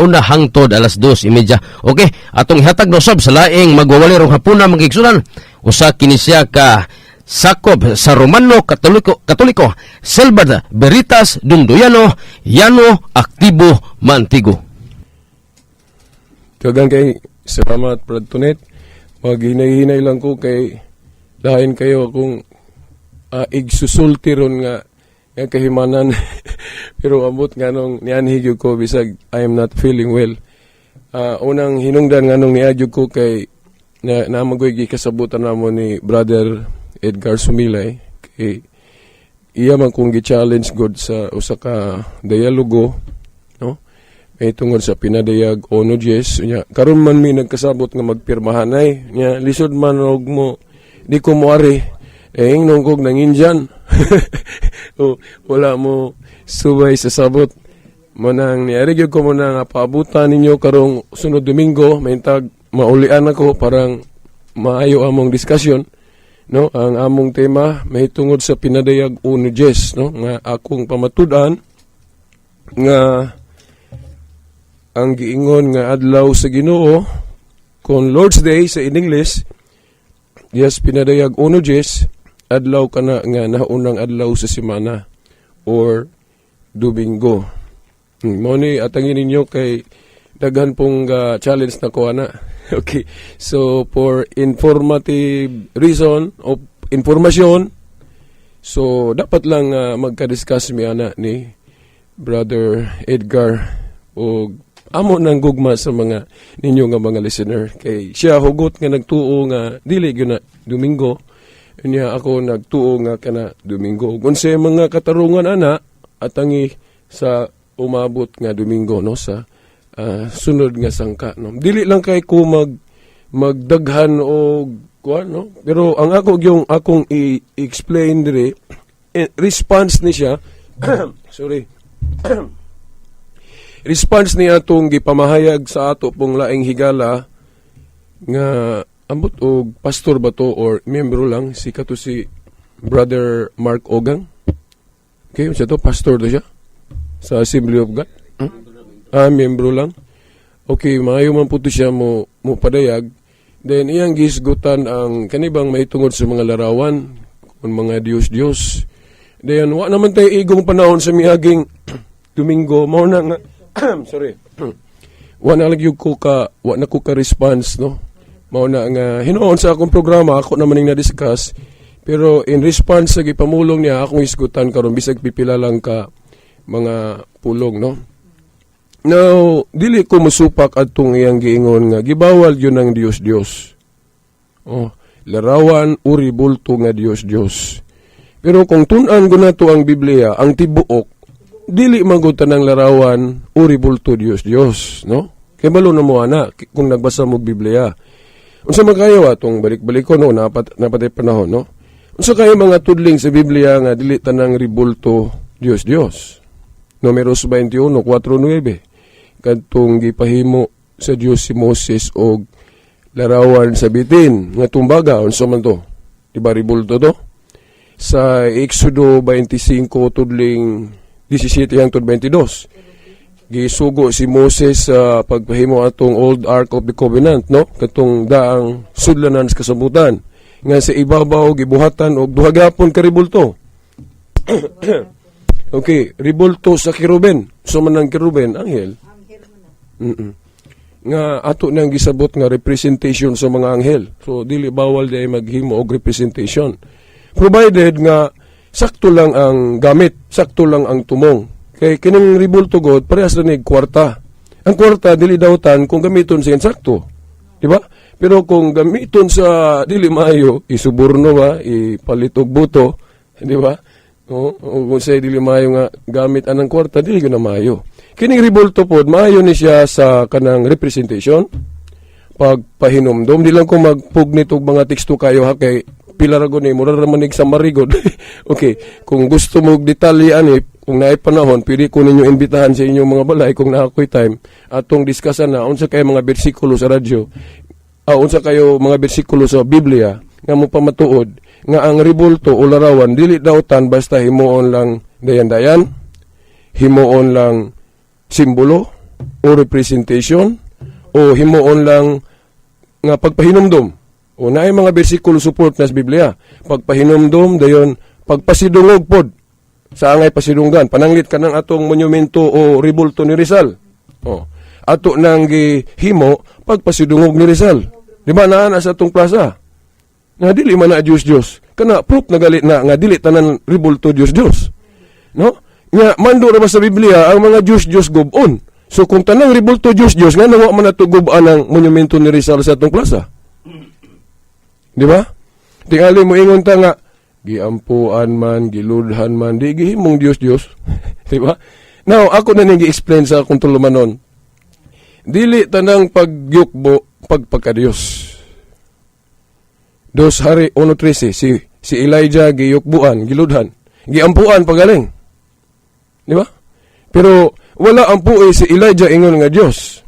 1 hangtod alas 2:30. Okay, atong ihatag no sab sa laing magwawali rong hapuna magigsunan. Usa kini siya ka sakop sa Romano Katoliko Salvador Veritas Dundoyano Yano Aktibo Mantigo. Kagang kay salamat Brad Tonet. Maghinay-hinay lang ko kay lain kayo kung igsusulti ron nga kahimanan pero amot nga nung nianhig ko bisag I am not feeling well. Unang hinungdan nga nung niadyo ko kay na magoy kasabutan namo ni Brother Edgar Sumilay kay iya man kong gi-challenge god sa usa ka dialogo, no? May tungod sa pinadayag ono Jes nya karon man mi nagkasabot nga magpirmahanay nya lisod man og mo di ko moari nungkog ng Indian. O, wala mo subay sa sabot. Manang niarigyo ko mo na nga paabutan ninyo karong sunod Domingo, may tag maulian ako parang maayo among diskusyon. No, ang among tema may tungod sa pinadayag uno Jes, no, nga akong pamatudan nga ang giingon nga adlaw sa Ginoo kon Lord's Day sa in English. Yes, pinadayag uno Jes adlaw kana nga naunang adlaw sa semana or Domingo. Mo ni atangin ninyo kay daghan pong challenge na ko ana. Okay. So for informative reason of information, so dapat lang magka-discuss mi ana ni Brother Edgar o amo nang gugma sa mga ninyo nga mga listener kay siya hugot nga nagtuo nga dili gyud na Domingo. Niya ako nagtuo nga kana Domingo. Unsay mga katarungan ana atangi sa umabot nga Domingo no sa sunod nga sangka no. Dili lang kay ko magdaghan o kuan no. Pero ang ako yung akong i-explain diri response ni siya sorry. Response niya atong gipamahayag sa ato pong laing higala nga ambot og pastor ba to or membro lang si kato si Brother Mark Ogang. Okay, siya to pastor to siya sa Assembly of God. Membro lang. Okay, maayo man po to siya mo padayag. Then iyang gisgutan ang kanibang mahitungod sa mga larawan kung mga Diyos. Then wa naman tayo igong panahon sa miaging Domingo mao na nga sorry. Wa na ko ka response no. Mao na nga hinuon sa akong programa ako naman ning na-discuss pero in response sa gipamulong niya akong isgutan karon bisag pipila lang ka mga pulong no. Now dili ko mosupak adtong iyang giingon nga gibawal yun ng Dios. Oh, larawan uri bulto nga Dios. Pero kung tun-an ko nato ang Biblia ang tibuok dili magutan ng larawan uri bulto Dios no. Kay balo na mo ana kung nagbasa mo Biblia. Unsa man kayo atong balik-balik ko no napatay panahon no. Unsa kayo mga tudling sa Biblia nga dili tanang ribulto Dios. Números 21:4-9. Kadtong gipahimo sa Dios si Moses og larawan sa bitin nga tumbaga unsa man to? Diba ribulto to? Sa Exodo 25 tudling 17-22. Gisugo si Moses sa pagpahimo atong Old Ark of the Covenant no katong daang sudlanan sa kasabutan nga sa ibabaw gibuhatan og duha gyapon ka ribulto. Okay, ribulto sa keruben. So man ang keruben anghel. Nga ato nang gisabot nga representation sa mga anghel. So dili bawal day maghimo og representation. Provided nga sakto lang ang gamit, sakto lang ang tumong. Kay kining ribulto god parehas na nig kwarta. Ang kwarta dili dawtan kung gamiton sa sakto. Di ba? Pero kung gamiton sa dili maayo, isuborno ba, ipalit og buto, di ba? O kung say dili maayo nga gamit anang kwarta, dili gyud na maayo. Kining ribulto pod maayo ni siya sa kanang representation. Pagpahinomdom di lang ko magpugnit og mga teksto kayo ha kay pila ra gud ni mura ra manig sa marigod. Okay, kung gusto mo og detalye ani kung naay panahon, pwede ko ninyo imbitahan sa inyong mga balay kung naakoy time atong diskusan na unsa kay mga bersikulo sa radyo. Unsa kayo mga bersikulo sa Biblia nga mo pamatuod nga ang ribulto o larawan dili dawtan basta himuon lang dayan-dayan, himuon lang simbolo, o representation o himuon lang nga pagpahinumdom. O naay mga bersikulo support na sa Biblia. Pagpahinumdom dayon pagpasidungog pod sa angay pasidunggan. Pananglit ka ng atong monumento o ribulto ni Rizal. O, ato nang gihimo pagpasidungog ni Rizal. Di ba naa sa atong plaza? Nga dili man na Diyos. Kana proof na galit na nga dili tanan ribulto Diyos. No? Nga mando ra ba sa Biblia ang mga Diyos gubon. So kung tanang ribulto Diyos nga nawa man nato gubaan ang monumento ni Rizal sa atong plaza. Di ba? Tingali mo ingon ta nga giampuan man, giludhan man, di gihimong Diyos. Di ba? Now, ako na nang gi-explain sa akong tulumanon. Dili tanang pagyukbo pagpakadiyos. 2 Hari 1:13 si Elijah giyukbuan, giludhan, giampuan pagaling. Di ba? Pero wala ampuoy si Elijah ingon nga Dios.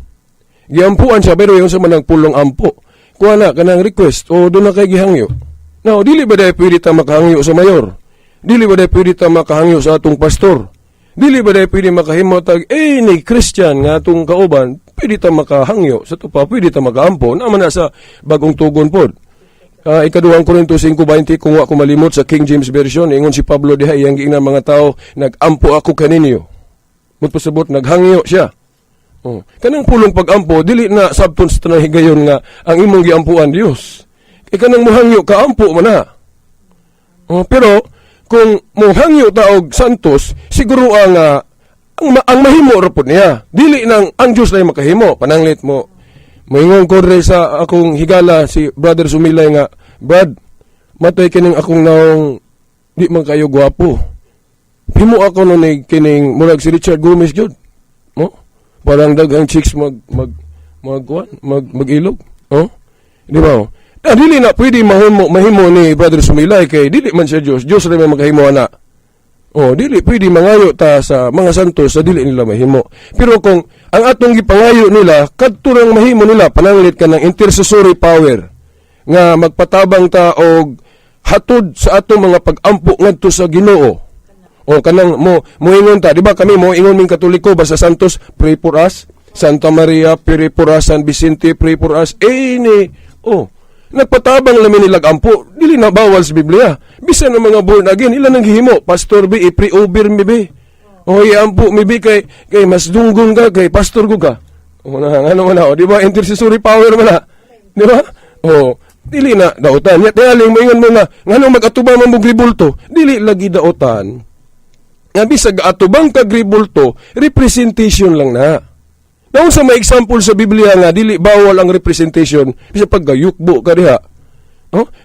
Giampuan siya pero yung sa manang pulong ampo. Kuha na kanang request o doon na kay gihangyo. Now, dili ba dahil pwede ta makahangyo sa mayor? Dili ba dahil pwede ta makahangyo sa atong pastor? Dili ba dahil pwede makahimo tag, ni Christian nga atong kauban, pwede ta makahangyo sa tupa, pwede ta makaampo, naman na sa bagong tugon pod. Ikaduhang Korintos 5:20, kung ako malimot sa King James Version, ingon si Pablo diha, iyang giingnan mga tao, nag-ampo ako kaninyo. Magpasabot, naghangyo siya. Kanang pulong pag-ampo, dili na sabton sa tanang higayon nga ang imong giampuan Dios. Kanang muhangyo kaampo man na. Pero kung muhangyo taog santos, siguro ang mahimo ra pud niya. Dili nang ang Dios lay makahimo. Pananglit mo. Moingon ko rin sa akong higala si Brother Sumilay nga, Brad, matay kining akong naong di man kayo gwapo. Himo ako nun kining murag si Richard Gomez jud. Parang dagang chicks mag-ilog. Di ba? Dili na pwede mahimo ni Brother Sumilay kay dili man siya Diyos. Diyos rin may makahimo na. Dili pwede mangayo ta sa mga santos sa dili nila mahimo. Pero kung ang atong gipangayo nila, kadto rang mahimo nila, pananglit ka ng intercessory power nga magpatabang ta og hatod sa atong mga pag-ampo ngadto sa Ginoo. Kanang moingon ta, di ba kami moingon ming Katoliko basta Santos, pray for us. Santa Maria, pray for us. San Vicente, pray for us. Nagpatabang lamin nilag ampo, dili na bawal sa Biblia. Bisan ng mga born again, ilan ang gihimo? Pastor bi, i-pre-over mi bi. Ampo mi bi kay mas dunggong ka, kay pastor ko ka. Di ba? Intercessory power man na. Di ba? Dili na daotan. Yaling mo ingon mo nga, ngano mag-atubang mamuglibulto? Dili lagi daotan. Nga bisag atubang kagribulto, representation lang na. Naon sa may example sa Biblia nga dili bawal ang representation bisa paggayukbo ka diha.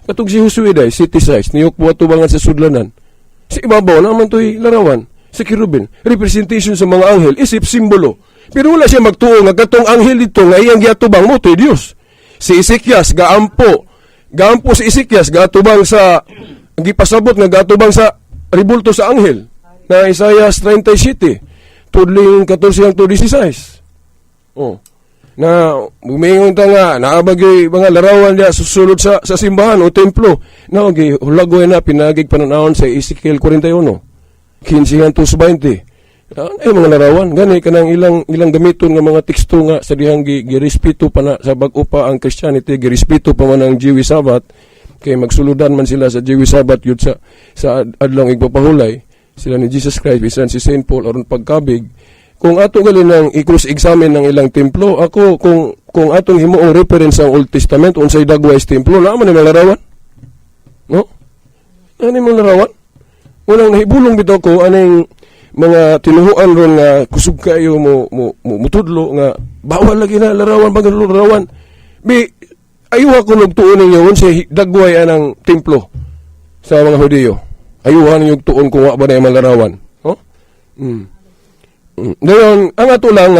Katong si Josue day city size niyukbo atubangan sa sudlanan. Si ibabaw naman toy larawan sa kirubin. Representation sa mga anghel isip simbolo. Pero wala siya magtuo nga katong anghel dito nga iyang giatubang mo toy Dios. Si Ezekias gaampo si Ezekias gaatubang sa gipasabot nga gaatubang sa ribulto sa anghel na Isaiah 37 tudling 14 hangtod 16. Na bumingon ta nga naabagay mga larawan dia susulod sa simbahan o templo na hulagoy na pinagig pananawon sa Ezekiel 41 15 hangtod 20 mga larawan gani kanang ilang gamiton nga mga teksto nga sa dihang girespeto pa na sa bag-o pa ang Christianity, girespeto pa man ang Jewish Sabbath kay magsuludan man sila sa Jewish Sabbath yun sa adlong igpapahulay sila ni Jesus Christ bisan si Saint Paul aron pagkabig. Kung ato gali nang i-cross-examine ng ilang templo, ako kung atong himuong reference ang Old Testament unsay dagway sa templo, naman ni larawan. No? Ani man larawan? Unang nahibulong bitaw ko aning mga tinuhuan ron nga kusog kayo mo mutudlo nga bawal lagi na larawan pag larawan. Ayuha ko nagtuon ninyo unsay dagway anang templo sa mga Hudiyo. Ayuha ninyo tuon kung wa ba na larawan. Ngayon, ang ato lang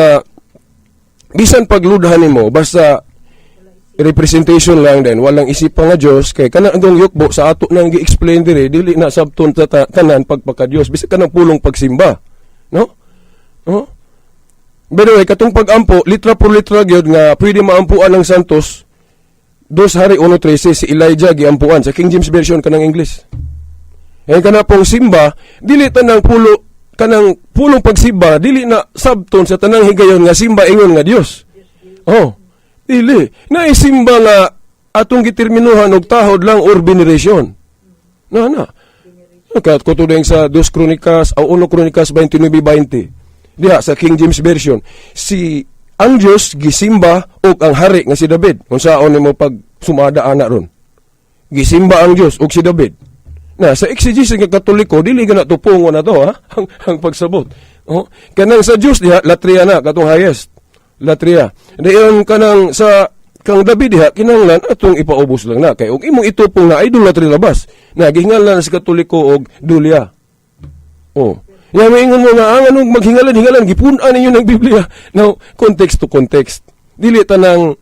bisan pagludhan mo basta representation lang din, walang isip pa nga Diyos kay kanang agong yukbo sa ato nang gi-explain dire dili na sabton ta tanan pagpaka Dios bisan kanang pulong pagsimba, no? Pero katong pag-ampo litra por litra gyud nga pwede maampuan ng santos 2 Hari 1:13 si Elijah giampuan sa King James Version kanang English. Kana pong simba dili tanang pulo kanang pulong pagsimba dili na sabton sa tanang higayon nga simba ingon nga Dios. Oh. Dili na isimba nga atong giterminuhan og tahod lang or veneration. Na. Kat ko tudeng sa 2 Kronikas o 1 Kronikas 29:20. Diha sa King James Version, ang Dios gisimba og ang hari nga si David. Unsaon nimo pag sumada ana ron? Gisimba ang Dios og si David. Na sa exegesis nga Katoliko dili gana tupungo na to ha ang pagsabot. Oh, kanang sa Dios diha latria na katong highest. Latria. Dayon kanang sa kang David diha kinahanglan atong ipaubos lang na kay og imong itupong na idolatry labas. Na gihingalan sa Katoliko og dulya. Oh. Ya maingon mo nga ang anong maghingalan gipun-an ninyo ng Biblia. Now, context to context. Dili tanang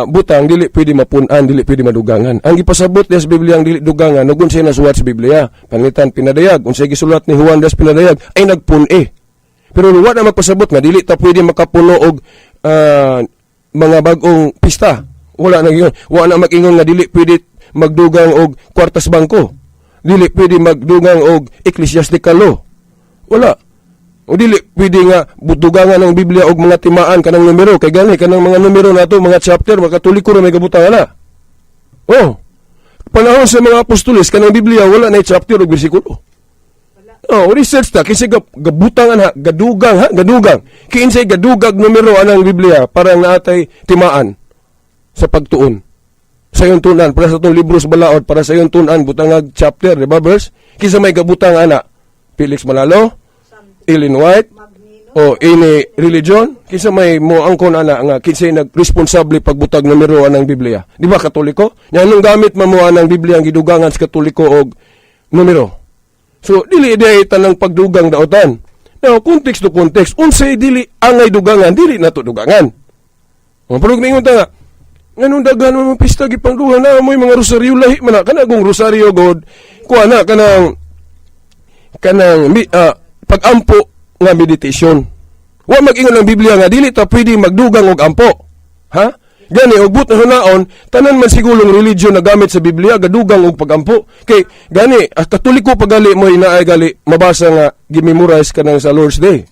butang dili pwede mapun-an, dili pwede madugangan. Ang gipasabot sa Biblia ang dili dugangan, nugon siya nasuwat sa Biblia. Pangitan pinadayag, unsay gisulat ni Juan das pinadayag ay nagpun-e. Pero wa na magpasabot nga dili ta pwede makapuno og mga bag-ong pista. Wala na gyud. Wa na magingon nga dili pwede magdugang og kwartas bangko. Dili pwede magdugang og ecclesiastical law. Wala. O dili pwede nga butugangan ng Biblia og mga timaan kanang numero kay gani kanang mga numero nato mga chapter mga Katoliko ra may gabutangan na. Oh. Panahon sa mga apostoles kanang Biblia wala na chapter ug bersikulo. Oh, research ta kasi gabutangan ha, gadugang. Kinsay gadugag numero anang Biblia para naatay timaan sa pagtuon. Sa yung tunan para sa tong libro sa balaod para sa yung tunan butangag chapter, di ba verse? Kinsa may gabutang ana? Felix Manalo, Ellen White, o ini religion, kinsa may mo angkon ana nga kinsay nagresponsable pagbutag numero anang Biblia. Di ba Katoliko? Nganong gamit mamuha ang Biblia ang gidugangan sa Katoliko og numero. So dili day tanang pagdugang daotan. Now context to context, unsay dili angay dugangan, dili nato dugangan. Pero mingon ta nga, nganong daghan mo pista gipangduhan na mo mga rosaryo lahi man kana gong rosaryo god kuha na kanang pag-ampo nga meditation. Wa mag-ingon ang Biblia nga dili ta pwede magdugang og ampo. Ha? Gani og but na hunaon tanan man sigulong religion na gamit sa Biblia gadugang og pag-ampo. Kay gani Katoliko pagali mo inaay gali mabasa nga gimemorize kanang sa Lord's Day.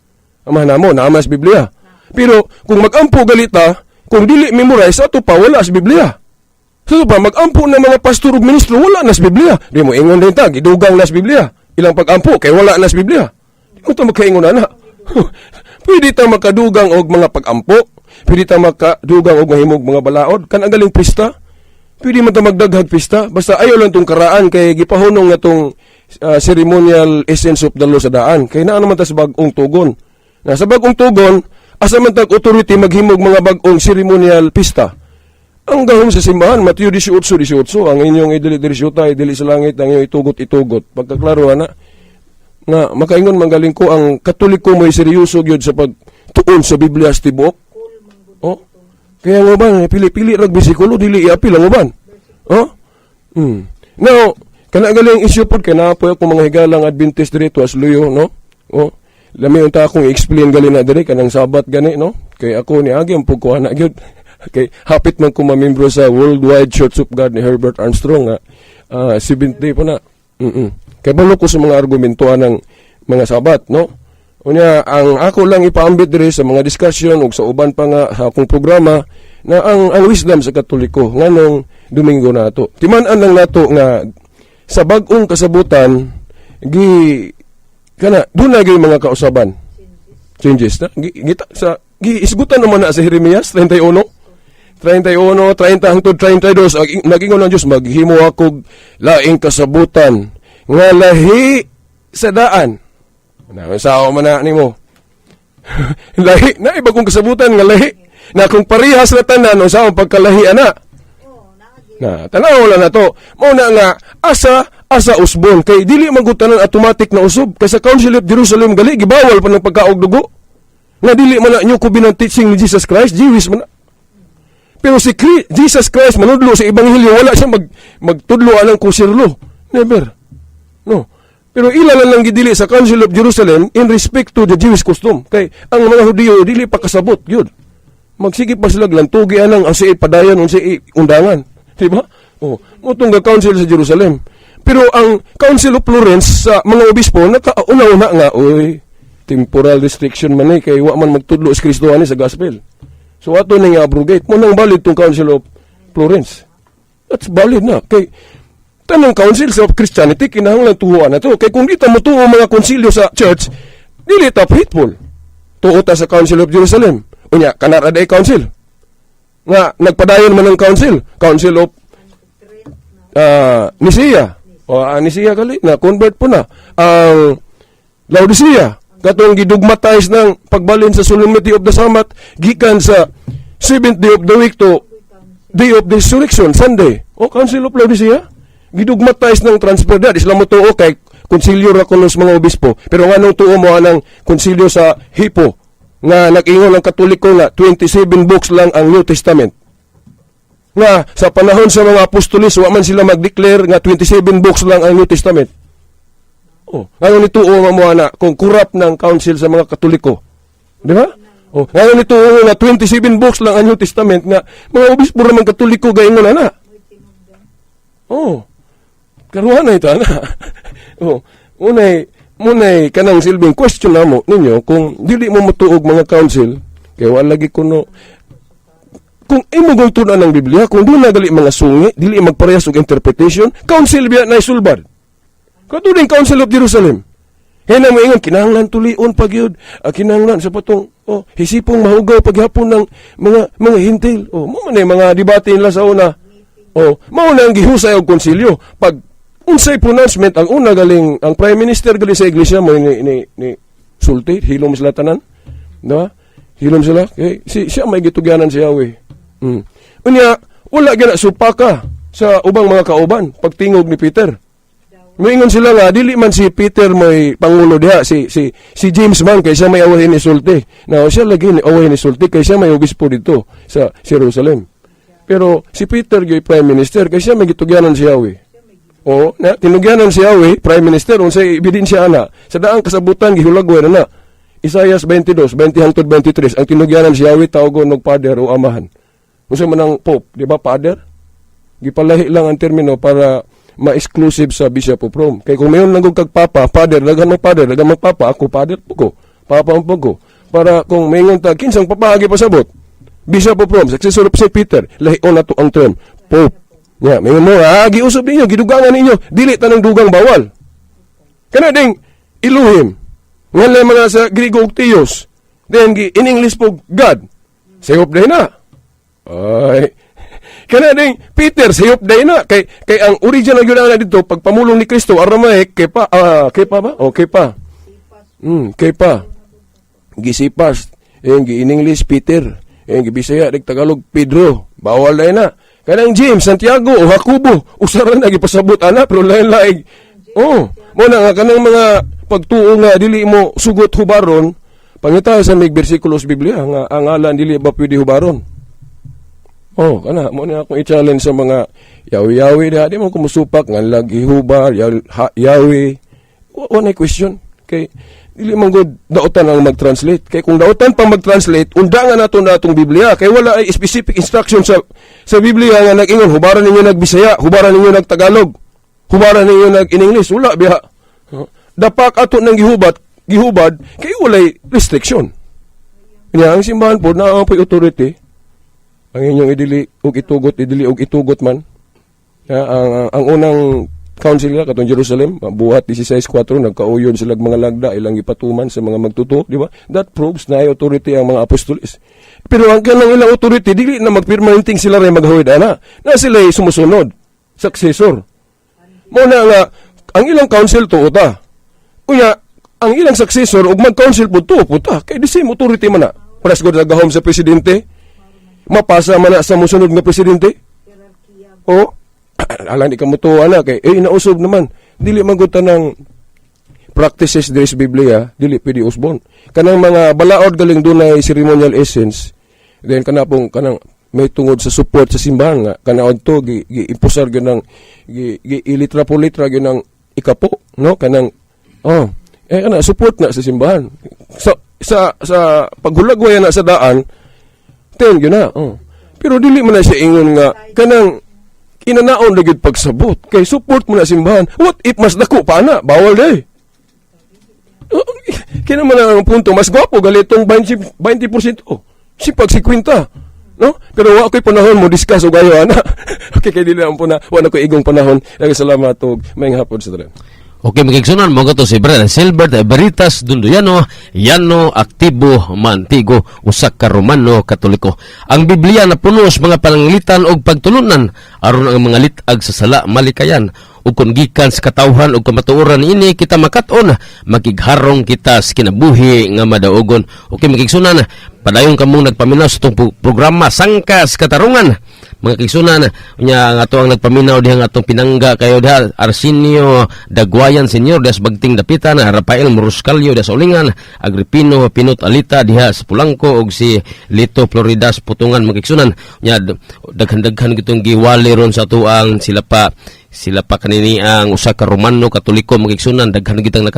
Amahan namo naa sa Biblia. Pero kung mag-ampo galita, kung dili memorize ato pa wala sa Biblia. So pa mag-ampo na mga pastor ug ministro wala na sa Biblia. Di mo ingon din ta gidugang na sa Biblia. Ilang pag-ampo kay wala na sa Biblia. Ito magkaingon na. Pwede ta makadugang og mga pag-ampo. Pwede ta makadugang og mahimog mga balaod. Kan ang galing pista. Pwede man ta magdaghag pista. Basta ayaw lang tong karaan kay gipahunong nga tong ceremonial essence of the law sa daan. Kay naa naman ta sa bag-ong tugon. Na sa bag-ong tugon, asa man tag authority maghimog mga bag-ong ceremonial pista. Ang gahom sa simbahan, Mateo 18:18, ang inyong idili-dili siyota, idili sa langit, ang inyong itugot-itugot. Pagkaklaro na, nga makaingon manggaling ko ang Katoliko may seryoso gyud sa pagtuon sa Biblia sa tibuok. Oh. Kaya nga ba pili-pili rag bersikulo dili iapil ang uban. Oh. Now, kana galing issue pod kay napoy ako mga higalang Adventist dito as luyo, no? Oh. Lami unta akong explain gali na diri kanang Sabat gani, no? Kay ako ni agi ang pugkuha na gyud. Kay hapit man ko mamembro sa Worldwide Church of God ni Herbert Armstrong nga 70 po na. Kay balo ko sa mga argumentuan ng mga Sabat, no? Unya, ang ako lang ipaambit diri sa mga discussion ug sa uban pa nga akong programa na ang wisdom sa Katoliko nganong Domingo nato. Timan-an lang nato nga sa bag-ong kasabutan dunay gyud mga kausaban. Changes na. Giisgutan naman na sa Jeremias 31, 30 hangtod 32 nagingon ang Dios maghimo ako laing kasabutan nga lahi sa daan. Na sao man na nimo. Lahi na iba kong kasabutan nga lahi. Na kung parehas na tanan unsa ang pagkalahi ana. Na tanaw lang na to. Mao na nga asa usbon kay dili magutanan automatic na usab kay sa Council of Jerusalem gali gibawal pa ng pagkaog dugo. Nga dili man na nyo ko binang teaching ni Jesus Christ, Jewish man na. Pero si Jesus Christ manudlo sa ebanghelyo wala siya magtudlo anang kusirlo. Never. No. Pero ilan lang gidili sa Council of Jerusalem in respect to the Jewish custom. Kay ang mga Hudiyo dili pa kasabot gyud. Magsige pa sila glantugi anang ang si padayon unsi undangan, di ba? Oh, motong ga council sa Jerusalem. Pero ang Council of Florence sa mga obispo, nakauna-una nga, oy, temporal restriction man kay wa man magtudlo sa Kristo ani sa gospel. So ato ning abrogate mo nang valid tong Council of Florence. That's valid na. Kay tanong Council of Christianity kinahanglan tuhuan na to. Kay kung di ta mo tuo mga konsilyo sa church, dili ta faithful. Tuo ta sa Council of Jerusalem. Unya kanara day council. Nga nagpadayon man ng Council of Nicaea. O Nicaea gali na convert po na ang Laodicea katong gidugmatize ng pagbalin sa Solemnity of the Sabbath gikan sa 7th day of the week to day of the resurrection Sunday. O Council of Laodicea gidugmatize ng transfer that islam mo tuo kay konsilyo ra kuno sa mga obispo pero nganong tuo mo anang konsilyo sa Hippo nga nag-ingon ang Katoliko nga 27 books lang ang New Testament. Nga sa panahon sa mga apostolis wa man sila mag-declare nga 27 books lang ang New Testament. Oh, ngayon ituo mo ana kung corrupt ng council sa mga Katoliko. Di ba? Oh, ngayon ituo nga 27 books lang ang New Testament nga mga obispo ra man Katoliko gaingon ana. Oh. Karuhan na ito ana. Oh, Munay kanang silbing question na mo ninyo kung dili mo matuog mga council kay wala lagi kuno kung imo gong tunan ng Biblia kung doon nagali mga sungi dili magparehas og interpretation council biya na isulbad katuling Council of Jerusalem hena mo ingon kinahanglan tulion pagyud kinahanglan sa patong hisipong mahugaw paghapon ng mga hintil mo man mga debate nila sa una mao na ang gihusay og konsilyo pag unsay pronouncement ang una galing ang Prime Minister gali sa iglesia mo ni sulti hilom sila tanan diba hilom sila kay siya may gitugyanan si Yahweh unya wala gyud supaka sa ubang mga kauban pagtingog ni Peter moingon sila nga dili man si Peter may pangulo diha si James man kay siya may awahin ni sulti now siya lagi ni awahin ni sulti kay siya may obispo dito sa Jerusalem pero si Peter gyud Prime Minister kay siya may gitugyanan si Yahweh na tinugyanan si Yahweh, Prime Minister, unsay ebidensya ana. Sa daang kasabutan gihulagway na. Isaias 22, 20-23, ang tinugyanan si Yahweh tawgon og Father o Amahan. Unsay man ang Pope, di ba Father? Gipalahi lang ang termino para ma-exclusive sa Bishop of Rome. Kay kung mayon lang kag Papa, Father, dagan mag Father, dagan mag Papa, ako Father po ko. Papa ang po para kung mayon ta kinsang papahagi pasabot. Bishop of Rome, successor of St. Peter, lahi na to ang term, Pope. Ya, may mo giusab ninyo, gidugangan ninyo, dili tanang dugang bawal. Kana ding Elohim. Ngalay mga sa Griego og Theos. Then in English po God. Sayop day na. Ay. Kana ding Peter sayop day na kay ang original gyud na dito pagpamulong ni Kristo Aramaic kepa ba? O kepa. Kepa. Gisipas. In English Peter. In Bisaya dig Tagalog Pedro. Bawal day na. Kanang James, Santiago, o Jacobo, usaran na gipasabot ana pero lain-lain. Mo na nga kanang mga pagtuo nga dili mo sugot hubaron, pangita sa mig bersikulo sa Biblia nga ang ngalan dili ba pwede hubaron. Kana mo na akong i-challenge sa mga yawi-yawi di mo kumusupak nga lagi hubar, yawi. One question kay dili man gud dautan ang mag-translate. Kay kung dautan pa mag-translate, undangan nato natong Biblia. Kay wala ay specific instruction sa Biblia nga nag-ingon, hubaran ninyo nag-Bisaya, hubaran ninyo nag-Tagalog, hubaran ninyo nag-in-English. Wala biha. Dapak ato nang gihubad, kay walay restriction. Kanya ang simbahan po, na ang authority, ang inyong idili og itugot man. Ang unang council nila katong Jerusalem, buhat 16:4 nagkauyon sila mga lagda ilang ipatuman sa mga magtuto, di ba? That proves na ay authority ang mga apostolis. Pero ang kanang ilang authority dili na magpermanenting sila ray maghawid ana. Na sila ay sumusunod, successor. Mo na nga ang ilang council tuo ta. Unya ang ilang successor ug mag-council pud tuo ta kay the same authority man na. Paras gud nagahom sa presidente. Mapasa man na sa musunod nga presidente. Alang di ka mo to, kay, nausob naman. Dili magutan ng practices diri sa Biblia, dili pwede usbon. Kanang mga balaod galing dunay ceremonial essence, then kanang may tungod sa support sa simbahan nga, kanang to, gi-impusar ganang, ilitra po litra ganang ikapo, no? Kanang, support na sa simbahan. Sa paghulagway na sa daan, ten, yun na, Pero dili man na siya ingon nga, kanang, inanaon na gid pagsabot kay support mo na simbahan. What if mas dako pa na? Bawal day. Kaya naman ang punto, mas gwapo galitong 20%. Si pag 50. No? Pero wa ko'y panahon mo discuss o gayo, ana. Okay, kaya dili lang po na, wala ko igong panahon. Salamat o may hapon sa talan. Okay, magigsunan mo to si Brother Silbert Veritas Dunduyano, Yano Aktibo Mantigo, usa ka Romano Katoliko. Ang Biblia na punos mga pananglitan og pagtulunan aron ang mga litag sa sala malikayan ug kun gikan sa katawhan ug kamatuoran ini kita makat-on makigharong kita sa kinabuhi nga madaogon. Okay, magigsunan padayon kamong nagpaminaw sa itong programa Sangkas Katarungan. Mga kigsunan nya nga ato ang nagpaminaw diha nga atong pinangga kayo diha Arsenio Dagwayan Senior das Bagting Dapitan, Rafael Moroscalio das Ulingan, Agripino Pinot Alita diha sa Pulangko ug si Lito Floridas Putungan. Mga kigsunan nya daghan-daghan kitong giwali ron sa tuang sila pa kanini ang usa ka Romano Katoliko. Mga kigsunan daghan kitang